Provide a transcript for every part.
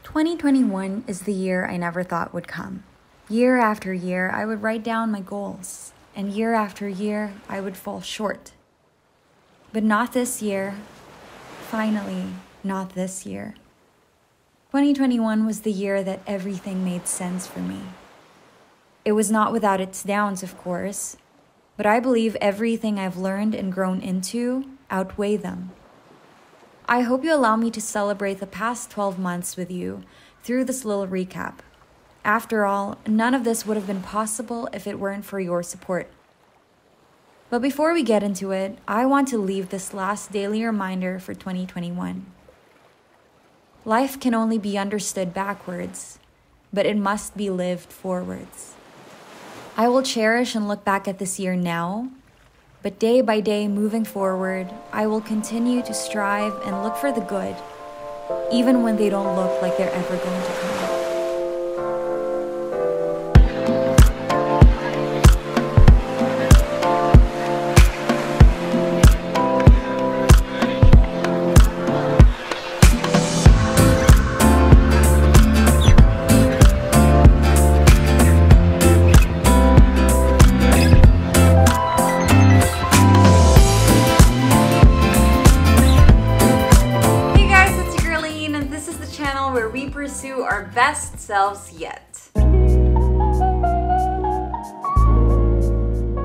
2021 is the year I never thought would come. Year after year, I would write down my goals, and year after year, I would fall short. But not this year. Finally, not this year. 2021 was the year that everything made sense for me. It was not without its downs, of course, but I believe everything I've learned and grown into outweigh them. I hope you allow me to celebrate the past 12 months with you through this little recap. After all, none of this would have been possible if it weren't for your support. But before we get into it, I want to leave this last daily reminder for 2021. Life can only be understood backwards, but it must be lived forwards. I will cherish and look back at this year now, but day by day moving forward, I will continue to strive and look for the good, even when they don't look like they're ever going to come. Where we pursue our best selves yet.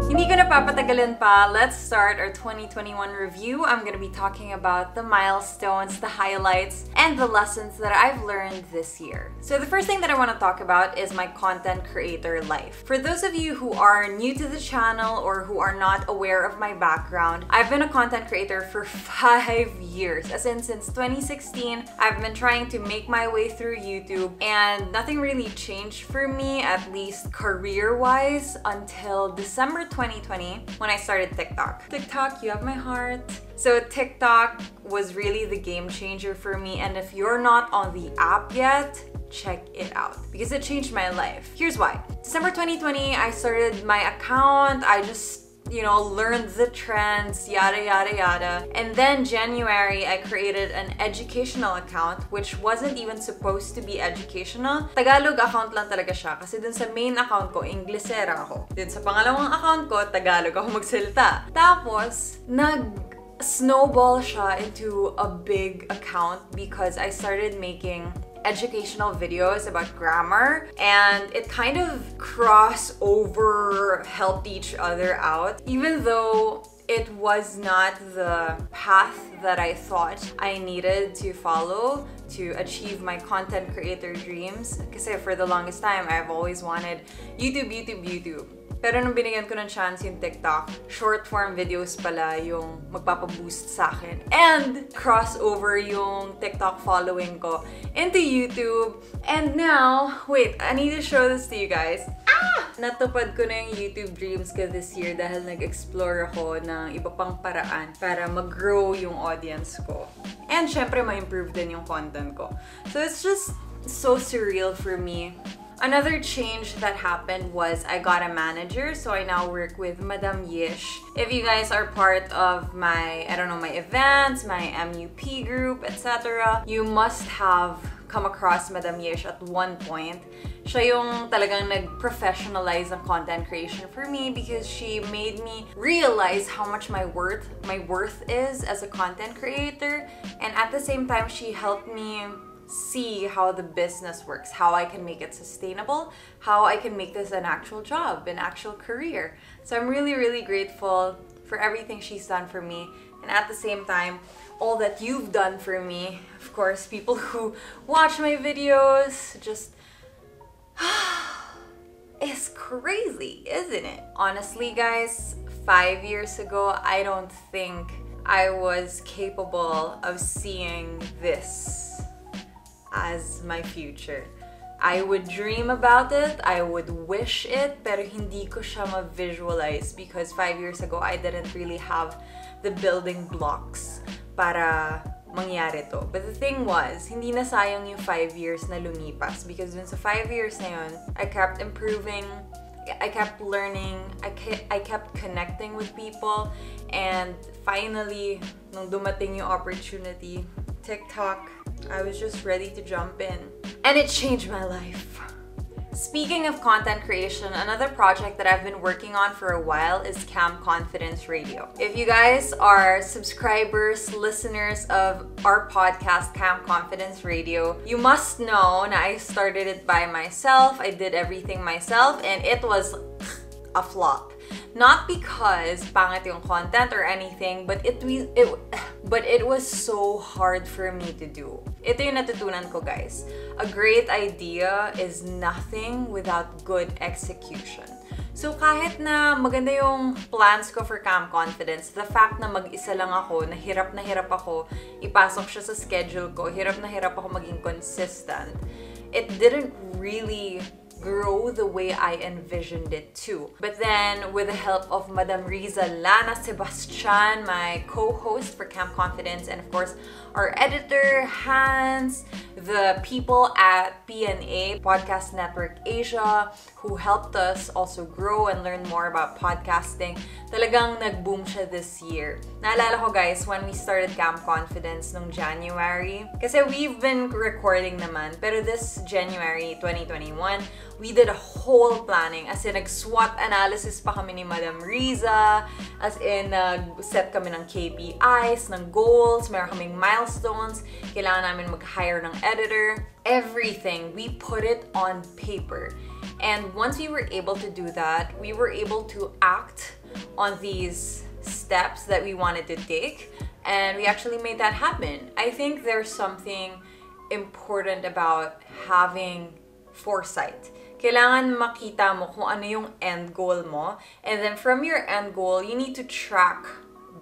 Hindi ko na papatagalin pa, let's start our 2021 review. I'm gonna be talking about the milestones, the highlights, and the lessons that I've learned this year. So the first thing that I want to talk about is my content creator life. For those of you who are new to the channel or who are not aware of my background, I've been a content creator for 5 years. As in, since 2016, I've been trying to make my way through YouTube, and nothing really changed for me, at least career-wise, until December 2020 when I started TikTok. TikTok, you have my heart. So TikTok was really the game changer for me, and if you're not on the app yet, check it out because it changed my life. Here's why. December 2020, I started my account. I just learned the trends, yada yada yada. And then January, I created an educational account which wasn't even supposed to be educational. Tagalog account lang talaga siya kasi dun sa main account ko, Inglesera ako. Dun sa pangalawang account ko, Tagalog ako magsalita. Tapos, snowball siya into a big account because I started making educational videos about grammar, and it kind of helped each other out, even though it was not the path that I thought I needed to follow to achieve my content creator dreams. Kasi for the longest time, I've always wanted YouTube. Pero nung binigyan ko ng chance yung TikTok, short-form videos pala yung magpapaboost sa akin. And crossover yung TikTok following ko into YouTube. And now, wait, I need to show this to you guys. Natupad ko na yung YouTube dreams ko this year dahil nag-explore ako ng iba pang paraan para mag-grow yung audience ko. And syempre, ma-improve din yung content ko. So it's just so surreal for me. Another change that happened was I got a manager, so I now work with Madam Yish. If you guys are part of my events, my MUP group, etc., you must have come across Madam Yish at one point. Siya yung talagang nag-professionalize ang content creation for me because she made me realize how much my worth is as a content creator, and at the same time, she helped me see how the business works, how I can make it sustainable, how I can make this an actual job, an actual career. So I'm really, really grateful for everything she's done for me, and at the same time, all that you've done for me. Of course, people who watch my videos, just it's crazy, isn't it? Honestly, guys, 5 years ago, I don't think I was capable of seeing this as my future. I would dream about it, I would wish it, pero hindi ko siya ma-visualize because 5 years ago, I didn't really have the building blocks para mangyari to. But the thing was, hindi na sayang yung 5 years na lumipas because dun sa 5 years na yun, I kept improving, I kept learning, I kept connecting with people, and finally, nung dumating yung opportunity, TikTok, I was just ready to jump in. And it changed my life. Speaking of content creation, another project that I've been working on for a while is Camp Confidence Radio. If you guys are subscribers, listeners of our podcast, Camp Confidence Radio, you must know that I started it by myself. I did everything myself and it was a flop. Not because pangit yung content or anything, but it was so hard for me to do. Ito yung natutunan ko, guys. A great idea is nothing without good execution. So kahit na maganda yung plans ko for Camp Confidence, the fact na mag-isa lang ako, na hirap ako, ipasok siya sa schedule ko, hirap ako maging consistent, it didn't really grow the way I envisioned it to. But then, with the help of Madam Riza Lana Sebastian, my co-host for Camp Confidence, and of course, our editor, Hans, the people at PNA, Podcast Network Asia, who helped us also grow and learn more about podcasting, talagang nag-boom siya this year. Naalala ko, guys, when we started Camp Confidence nung January, kasi we've been recording naman, pero this January 2021, we did a whole planning. As in, nag-SWOT analysis pa kami ni Madam Riza. As in, nag-set kami ng KPIs, ng goals, meron kaming milestones. Kailangan namin mag-hire ng editor. Everything, we put it on paper. And once we were able to do that, we were able to act on these steps that we wanted to take. And we actually made that happen. I think there's something important about having foresight. Kailangan makita mo kung ano yung end goal mo. And then from your end goal, you need to track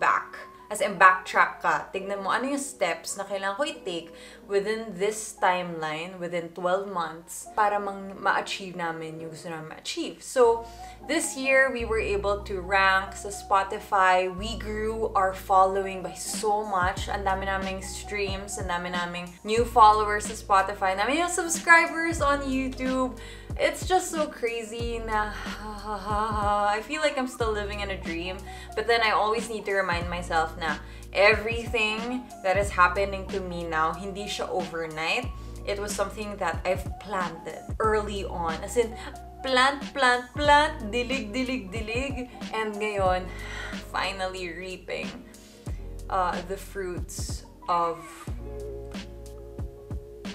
back. As in, backtrack ka. Tignan mo ano yung steps na kailangan ko i-take within this timeline, within 12 months, para ma-achieve namin yung gusto namin ma-achieve. So, this year, we were able to rank sa Spotify. We grew our following by so much. Ang dami naming streams, ang dami naming new followers sa Spotify, ang dami yung subscribers on YouTube. It's just so crazy na I feel like I'm still living in a dream, but then I always need to remind myself na everything that is happening to me now, hindi siya overnight. It was something that I've planted early on. As in, plant, dilig, and ngayon, finally reaping the fruits of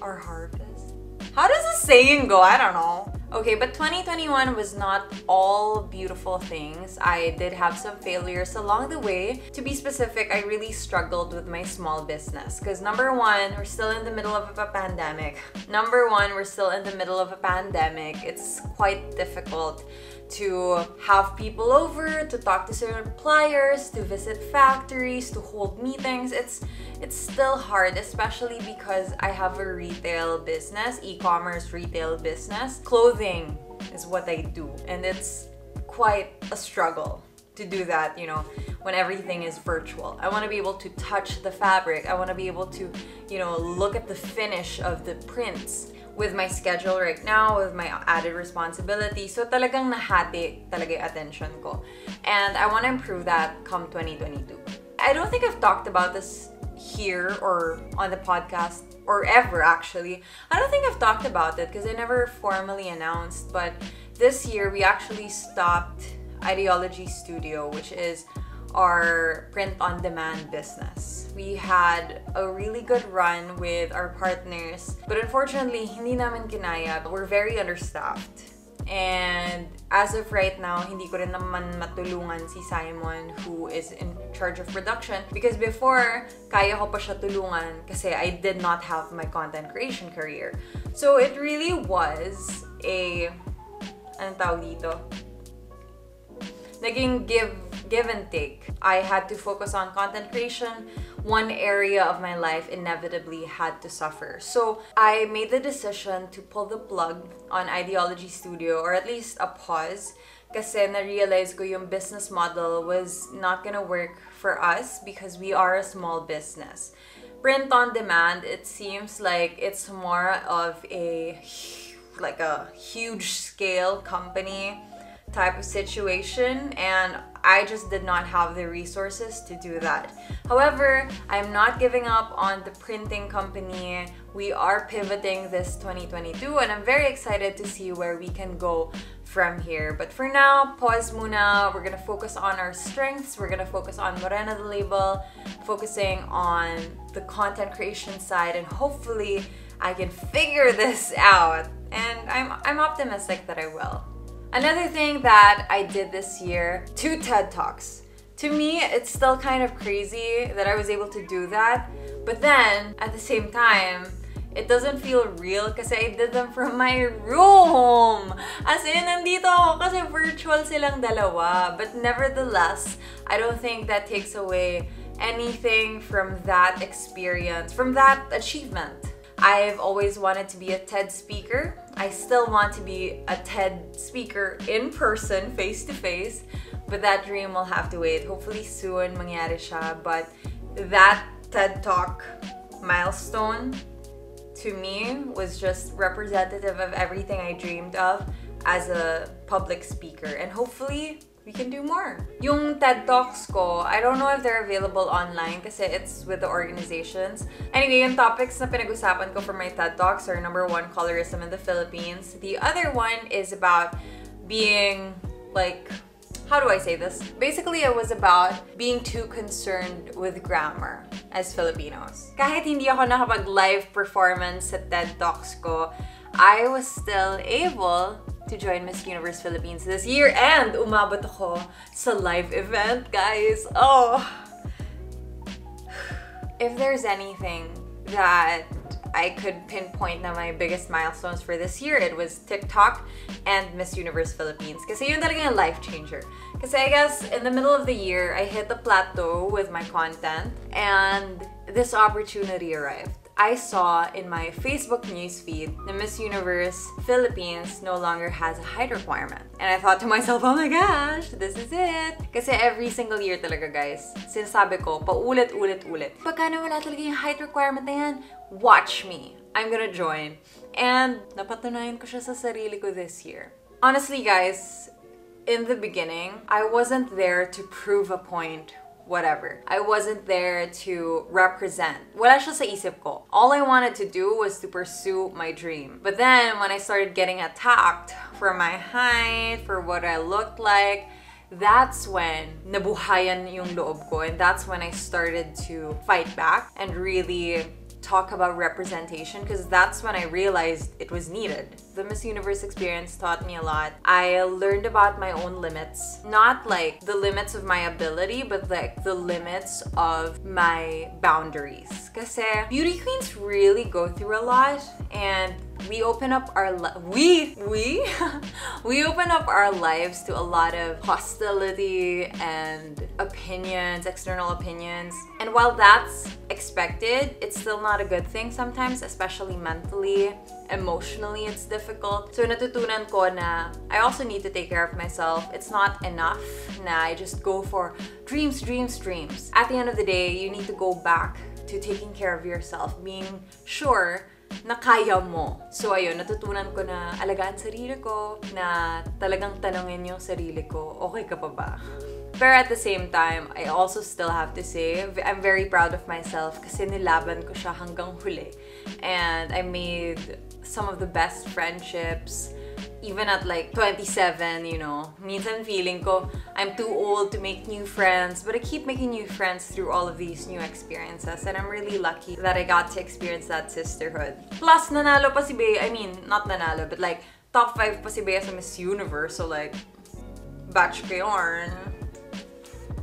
our harvest. How does the saying go? I don't know. Okay, but 2021 was not all beautiful things. I did have some failures along the way. To be specific, I really struggled with my small business. Because number one, we're still in the middle of a pandemic. It's quite difficult to have people over, to talk to suppliers, to visit factories, to hold meetings. It's still hard, especially because I have a retail business, e-commerce retail business. Clothing is what I do, and it's quite a struggle to do that, you know, when everything is virtual. I want to be able to touch the fabric. I want to be able to, you know, look at the finish of the prints. With my schedule right now, with my added responsibility, so talagang nahati talaga yung attention ko. And I want to improve that come 2022. I don't think I've talked about this here or on the podcast or ever actually. I don't think I've talked about it because I never formally announced, but this year we actually stopped Ideology Studio, which is our print-on-demand business. We had a really good run with our partners, but unfortunately, hindi namin kinaya. We're very understaffed. And as of right now, hindi ko rin naman matulungan si Simon, who is in charge of production, because before, kaya ko pa siya tulungan kasi I did not have my content creation career. So it really was a, anong tawag dito? Naging give and take. I had to focus on content creation. One area of my life inevitably had to suffer. So I made the decision to pull the plug on Ideology Studio, or at least a pause, kasi na-realize ko yung business model was not gonna work for us because we are a small business. Print on demand, it seems like it's more of a huge scale company type of situation, and I just did not have the resources to do that. However, I'm not giving up on the printing company. We are pivoting this 2022 and I'm very excited to see where we can go from here. But for now, pause muna. We're gonna focus on our strengths. We're gonna focus on Morena the label, focusing on the content creation side, and hopefully I can figure this out. And I'm optimistic that I will. Another thing that I did this year, 2 TED Talks. To me, it's still kind of crazy that I was able to do that. But then, at the same time, it doesn't feel real kasi I did them from my room. As in, nandito ako kasi virtual silang dalawa. But nevertheless, I don't think that takes away anything from that experience, from that achievement. I've always wanted to be a TED speaker. I still want to be a TED speaker in person, face to face. But that dream will have to wait. Hopefully soon mangyari siya. But that TED Talk milestone, to me, was just representative of everything I dreamed of as a public speaker. And hopefully, we can do more. Yung TED Talks ko, I don't know if they're available online kasi it's with the organizations. Anyway, yung topics na pinag-usapan ko for my TED Talks are number 1, colorism in the Philippines. The other one is about being like, how do I say this? Basically, it was about being too concerned with grammar as Filipinos. Kahit hindi ako nakapag-live performance sa TED Talks ko, I was still able to join Miss Universe Philippines this year and umabot ako sa live event, guys. Oh! If there's anything that I could pinpoint na my biggest milestones for this year, it was TikTok and Miss Universe Philippines. Kasi yun talaga yung life changer. Kasi I guess in the middle of the year, I hit a plateau with my content and this opportunity arrived. I saw in my Facebook newsfeed the Miss Universe Philippines no longer has a height requirement. And I thought to myself, oh my gosh, this is it. Kasi every single year talaga, guys, sinasabi ko, paulit-ulit-ulit. Pagka wala talaga yung height requirement na yan, watch me. I'm gonna join. And napatunayan ko siya sa sarili ko this year. Honestly, guys, in the beginning, I wasn't there to prove a point. Whatever. I wasn't there to represent. Wala siya sa isip ko. All I wanted to do was to pursue my dream. But then, when I started getting attacked for my height, for what I looked like, that's when nabuhayan yung loob ko. And that's when I started to fight back and really talk about representation, because that's when I realized it was needed. The Miss Universe experience taught me a lot. I learned about my own limits. Not like the limits of my ability, but like the limits of my boundaries. Kasi beauty queens really go through a lot, and we open up our we open up our lives to a lot of hostility and opinions, external opinions. And while that's expected, it's still not a good thing sometimes, especially mentally, emotionally, it's difficult. So natutunan ko na I also need to take care of myself. It's not enough na I just go for dreams. At the end of the day, you need to go back to taking care of yourself, being sure na kaya mo. So ayun, natutunan ko na alagaan sarili ko, na talagang tanongin yung sarili ko, okay ka pa ba? But at the same time, I also still have to say, I'm very proud of myself kasi nilaban ko siya hanggang huli. And I made some of the best friendships, even at like 27, you know. Minsan feeling ko, I'm too old to make new friends, but I keep making new friends through all of these new experiences. And I'm really lucky that I got to experience that sisterhood. Plus, nanalo pa si Bea. I mean, not nanalo, but like, top 5 pa si Bea sa Miss Universe. So like, batch ko yarn.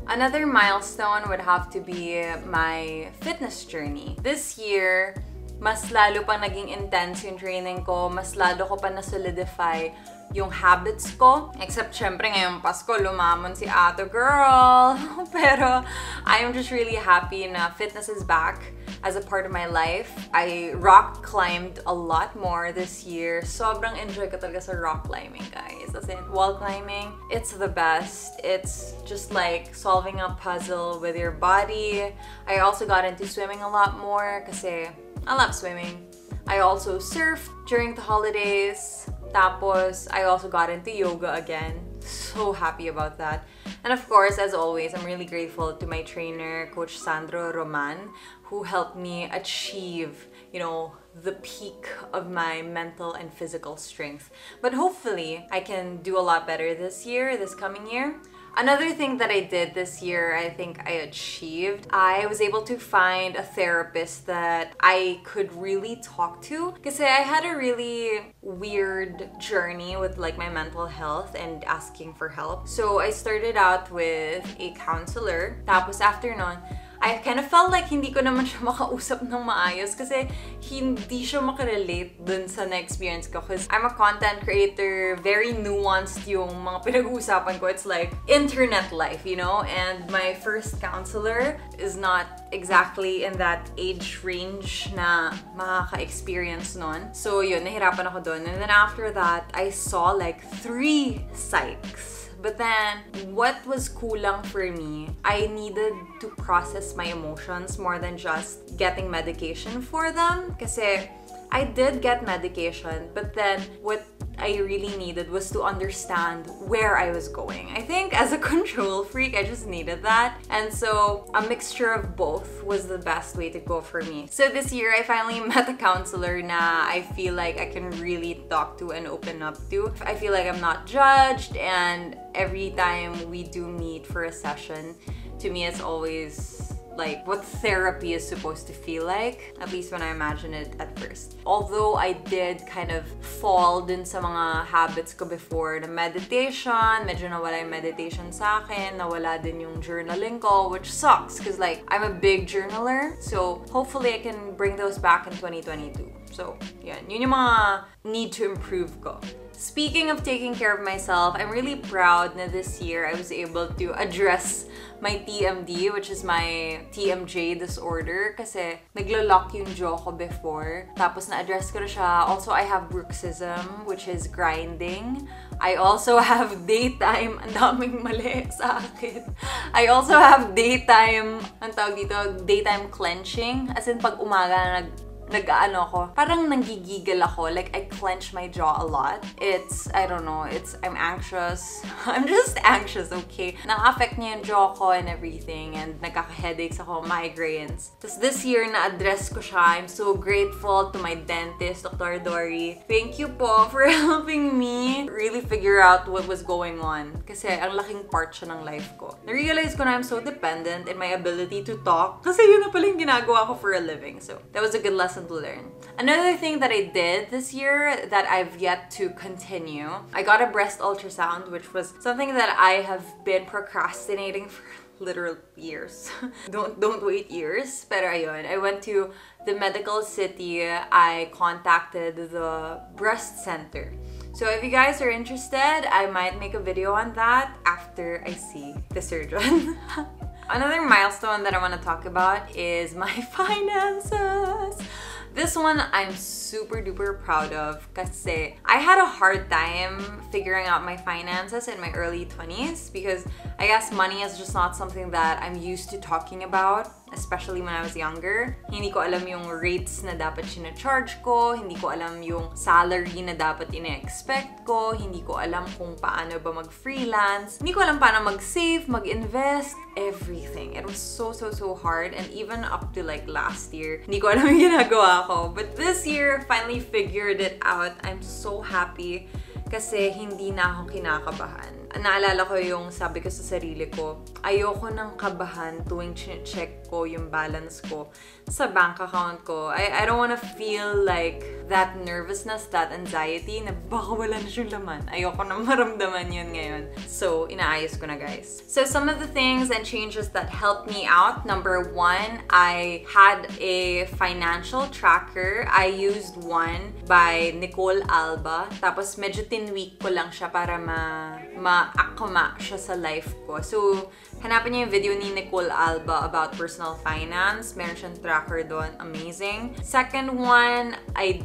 Another milestone would have to be my fitness journey. This year, mas lalo pang naging intense yung training ko, mas lalo ko pa na-solidify yung habits ko. Except syempre ngayong Pasko, lumamon si Ato girl. Pero I'm just really happy na fitness is back as a part of my life. I rock climbed a lot more this year. Sobrang enjoy ko talaga sa rock climbing, guys. As in, wall climbing, it's the best. It's just like solving a puzzle with your body. I also got into swimming a lot more kasi I love swimming. I also surfed during the holidays. Tapos, I also got into yoga again. So happy about that. And of course, as always, I'm really grateful to my trainer, Coach Sandro Roman, who helped me achieve, you know, the peak of my mental and physical strength. But hopefully, I can do a lot better this year, this coming year. Another thing that I did this year, I think I achieved, I was able to find a therapist that I could really talk to. Because I had a really weird journey with like my mental health and asking for help. So I started out with a counselor. Tapos after nun, I kind of felt like hindi ko naman siya makausap ng maayos kasi hindi siya makarelate dun sa na-experience ko. Because I'm a content creator, very nuanced yung mga pinag-uusapan ko. It's like internet life, you know? And my first counselor is not exactly in that age range na makaka-experience nun. So yun, nahirapan ako dun. And then after that, I saw like 3 psychs. But then, what was kulang for me, I needed to process my emotions more than just getting medication for them. Kasi I did get medication, but then what I really needed was to understand where I was going. I think as a control freak, I just needed that. And so a mixture of both was the best way to go for me. So this year, I finally met a counselor na I feel like I can really talk to and open up to. I feel like I'm not judged, and every time we do meet for a session, to me it's always like what therapy is supposed to feel like, at least when I imagine it at first. Although I did kind of fall din sa mga habits ko before, na meditation, medyo nawala yung meditation sa akin, nawala din yung journaling ko, which sucks because like I'm a big journaler, so hopefully I can bring those back in 2022. So yun yung mga need to improve ko. Speaking of taking care of myself, I'm really proud na this year I was able to address my TMD, which is my TMJ disorder, kasi naglo-lock yung jaw ko before. Tapos na-address ko na siya. Also, I have bruxism, which is grinding. I also have daytime, ang daming mali sa akin. I also have daytime, ang tawag dito, daytime clenching. As in, pag umaga nag-ano ako, parang nanggigigil ako. Like, I clench my jaw a lot. I don't know, I'm anxious. I'm just anxious, okay? Na-affect niya yung jaw ko and everything, and nagkaka-headaches ako, migraines. Tapos this year, na-address ko siya. I'm so grateful to my dentist, Dr. Dory. Thank you po for helping me really figure out what was going on. Kasi ang laking part siya ng life ko. Na-realize ko na I'm so dependent in my ability to talk. Kasi yun na pala yung ginagawa ko for a living. So, that was a good lesson to learn. Another thing that I did this year that I've yet to continue, I got a breast ultrasound, which was something that I have been procrastinating for literal years. Don't wait years. Pero ayun, I went to the medical city. I contacted the breast center. So if you guys are interested, I might make a video on that after I see the surgeon. Another milestone that I want to talk about is my finances. This one I'm super duper proud of kasi I had a hard time figuring out my finances in my early 20s because I guess money is just not something that I'm used to talking about, especially when I was younger. Hindi ko alam yung rates na dapat sina-charge ko, hindi ko alam yung salary na dapat ina-expect ko, hindi ko alam kung paano ba mag-freelance, hindi ko alam paano mag-save, mag-invest, everything. It was so hard, and even up to like last year, hindi ko alam yung ginagawa ko. But this year, finally figured it out. I'm so happy kasi hindi na ako kinakabahan. Naalala ko yung sabi ko sa sarili ko, ayoko ng kabahan tuwing check ko yung balance ko sa bank account ko. I don't wanna feel like that nervousness, that anxiety na baka wala na siyang laman. Ayoko na maramdaman yun ngayon. So, inaayos ko na, guys. So, some of the things and changes that helped me out. Number 1, I had a financial tracker. I used one by Nicole Alba. Tapos, medyo tinweak ko lang siya para ma-akma siya sa life ko. So, hanapin niyo yung video ni Nicole Alba about personal finance. Meron siyang tracker doon. Amazing. Second one, I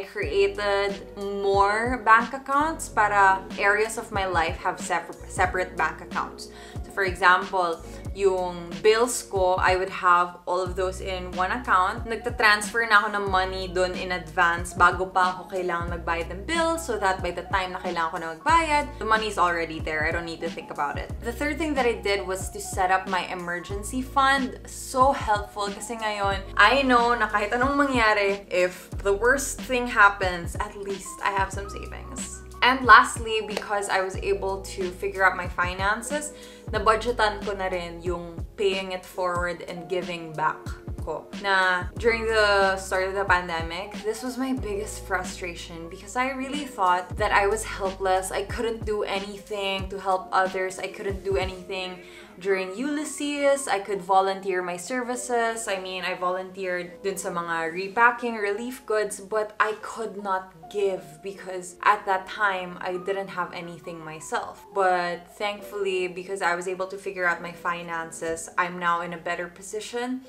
created more bank accounts para areas of my life have separate bank accounts. So, for example, yung bills ko, I would have all of those in one account. Nagta-transfer na ako ng money dun in advance bago pa ako kailangan magbayad ng bill so that by the time na kailangan ko na magbayad, the money's already there. I don't need to think about it. The third thing that I did was to set up my emergency fund. So helpful kasi ngayon, I know na kahit anong mangyari, if the worst thing happens, at least I have some savings. And lastly, because I was able to figure out my finances, na-budgetan ko na rin yung paying it forward and giving back ko. Na during the start of the pandemic, this was my biggest frustration because I really thought that I was helpless. I couldn't do anything to help others. I couldn't do anything during Ulysses. I could volunteer my services. I mean, I volunteered dun sa mga repacking relief goods, but I could not give because at that time, I didn't have anything myself. But thankfully, because I was able to figure out my finances, I'm now in a better position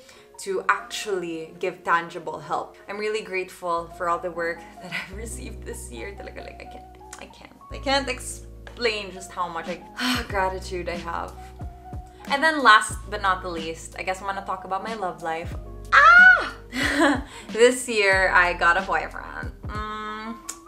to actually give tangible help. I'm really grateful for all the work that I've received this year. Talaga, like, I can't explain just how much gratitude I have. And then last but not the least, I guess I'm gonna talk about my love life. This year, I got a boyfriend.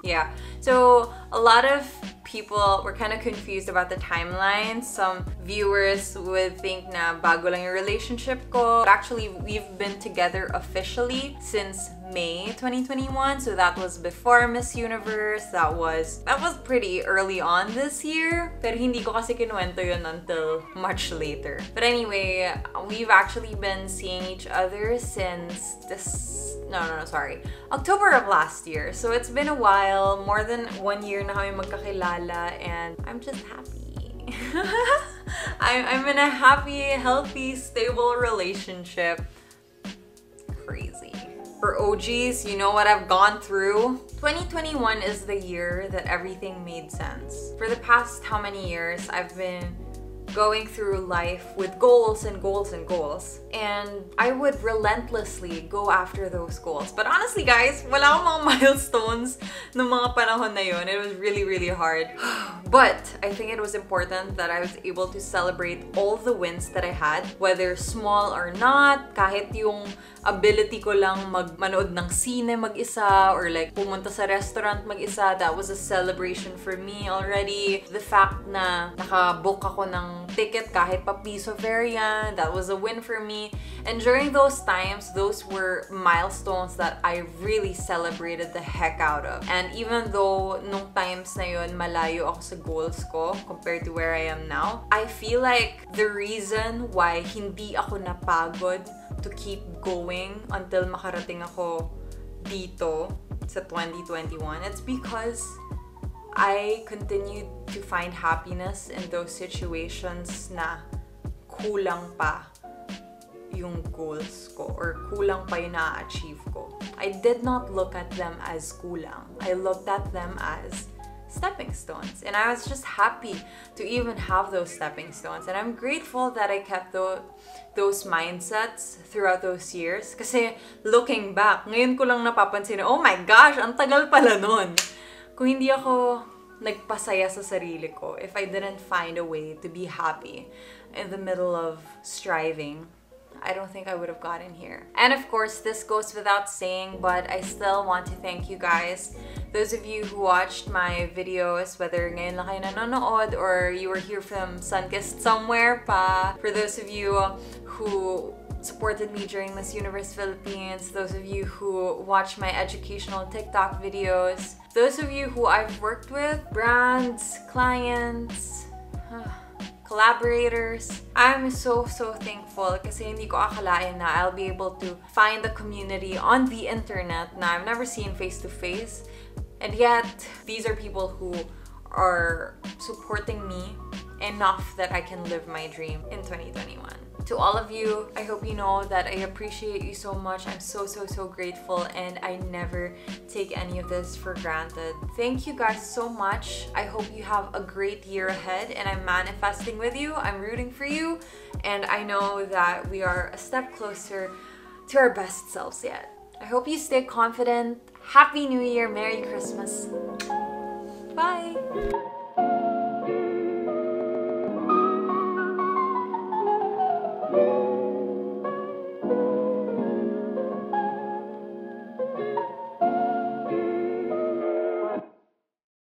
Yeah. So a lot of people were kind of confused about the timeline. Some viewers would think na bago lang yung relationship ko. But actually, we've been together officially since May 2021. So that was before Miss Universe. That was pretty early on this year. Pero hindi ko kasi kinuwento yun until much later. But anyway, we've actually been seeing each other since October of last year. So it's been a while, more than 1 year na kami magkakilala, and I'm just happy. I'm in a happy, healthy, stable relationship. Crazy. For OGs, you know what I've gone through? 2021 is the year that everything made sense. For the past how many years, I've been going through life with goals and goals and goals. And I would relentlessly go after those goals. But honestly guys, wala akong mga milestones ng mga panahon na yun. It was really, really hard. But I think it was important that I was able to celebrate all the wins that I had, whether small or not, kahit yung ability ko lang manood ng sine mag-isa or like pumunta sa restaurant mag-isa, that was a celebration for me already. The fact na nakabook ako ng ticket kahit pa piso fare yan, that was a win for me. And during those times, those were milestones that I really celebrated the heck out of. And even though nung times na yun, malayo ako sa goals ko compared to where I am now, I feel like the reason why hindi ako napagod to keep going until makarating ako dito sa 2021, it's because I continued to find happiness in those situations na kulang pa yung goals ko or kulang pa yung na-achieve ko. I did not look at them as kulang. I looked at them as stepping stones. And I was just happy to even have those stepping stones. And I'm grateful that I kept those mindsets throughout those years. Kasi looking back, ngayon ko lang napapansin, oh my gosh, ang tagal pala nun. Kung hindi ako nagpasaya sa sarili ko, if I didn't find a way to be happy in the middle of striving, I don't think I would have gotten here. And of course, this goes without saying, but I still want to thank you guys. Those of you who watched my videos, whether ngayon lang kayo nanonood or you were here from Sunkissed somewhere pa. For those of you who supported me during Miss Universe Philippines, those of you who watch my educational TikTok videos, those of you who I've worked with, brands, clients, collaborators. I'm so thankful kasi hindi ko akalain na I'll be able to find a community on the internet na I've never seen face to face. And yet, these are people who are supporting me enough that I can live my dream in 2021. To all of you, I hope you know that I appreciate you so much. I'm so grateful, and I never take any of this for granted. Thank you guys so much. I hope you have a great year ahead, and I'm manifesting with you. I'm rooting for you, and I know that we are a step closer to our best selves yet. I hope you stay confident. Happy New Year, Merry Christmas. Bye!